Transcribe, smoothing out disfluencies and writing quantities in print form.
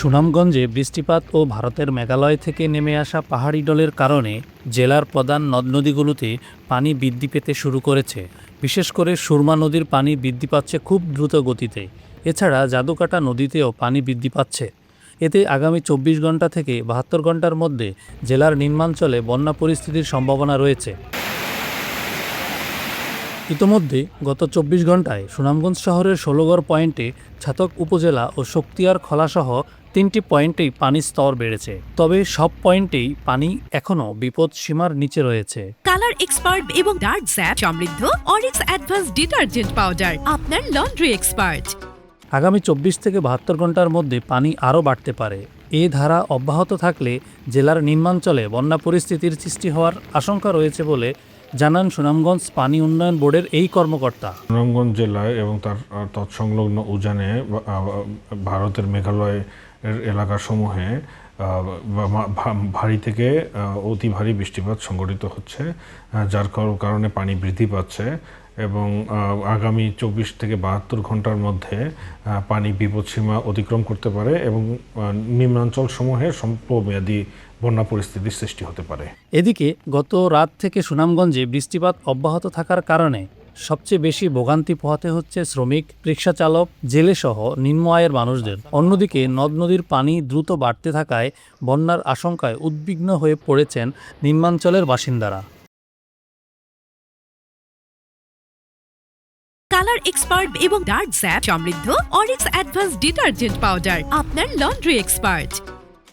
সুনামগঞ্জে বৃষ্টিপাত ও ভারতের মেঘালয় থেকে নেমে আসা পাহাড়ি ঢলের কারণে জেলার প্রধান নদ-নদীগুলোতে পানি বৃদ্ধি পেতে শুরু করেছে। বিশেষ করে সুরমা নদীর পানি বৃদ্ধি পাচ্ছে খুব দ্রুত গতিতে। এছাড়া জাদুকাটা নদীতেও পানি বৃদ্ধি পাচ্ছে। এতে আগামী ২৪ ঘন্টা থেকে ৭২ ঘন্টার মধ্যে জেলার নিম্নাঞ্চলে বন্যা পরিস্থিতির সম্ভাবনা রয়েছে। ইতোমধ্যে গত ২৪ ঘন্টায় সুনামগঞ্জ শহরের ষোলগড় পয়েন্টে, ছাতক উপজেলা ও শক্তিয়ার খলাসহ ৩টি পয়েন্টেই পানির স্তর বেড়েছে। তবে সব পয়েন্টেই পানি এখনও বিপদ সীমার নিচে রয়েছে। কালার এক্সপার্ট এবং ডার্ক জ্যাপ সমৃদ্ধ অরিক্স অ্যাডভান্স ডিটারজেন্ট পাউডার আপনার লন্ড্রি এক্সপার্ট। আগামী ২৪ থেকে ৭২ ঘন্টার মধ্যে পানি আরও বাড়তে পারে। এ ধারা অব্যাহত থাকলে জেলার নিম্নাঞ্চলে বন্যা পরিস্থিতির সৃষ্টি হওয়ার আশঙ্কা রয়েছে বলে জানান সুনামগঞ্জ পানি উন্নয়ন বোর্ডের এই কর্মকর্তা। সুনামগঞ্জ জেলায় এবং তার তৎসংলগ্ন উজানে ভারতের মেঘালয় এলাকাসমূহে ভারী থেকে অতি ভারী বৃষ্টিপাত সংঘটিত হচ্ছে, যার কারণে পানি বৃদ্ধি পাচ্ছে এবং আগামী ২৪ থেকে ৭২ ঘন্টার মধ্যে পানি বিপদসীমা অতিক্রম করতে পারে এবং নিম্নাঞ্চল সমূহে স্বল্পমেয়াদী বন্যা পরিস্থিতির সৃষ্টি হতে পারে। এদিকে গত রাত থেকে সুনামগঞ্জে বৃষ্টিপাত অব্যাহত থাকার কারণে সবচেয়ে বেশি ভোগান্তি পোহাতে হচ্ছে শ্রমিক, রিকশাচালক, জেলেসহ নিম্ন আয়ের মানুষদের। অন্যদিকে নদ নদীর পানি দ্রুত বাড়তে থাকায় বন্যার আশঙ্কায় উদ্বিগ্ন হয়ে পড়েছেন নিম্নাঞ্চলের বাসিন্দারা। কালার এক্সপার্ট এবং ডার্ক জ্যাপ সমৃদ্ধ অরিক্স অ্যাডভান্স ডিটারজেন্ট পাউডার আপনার লন্ড্রি এক্সপার্ট।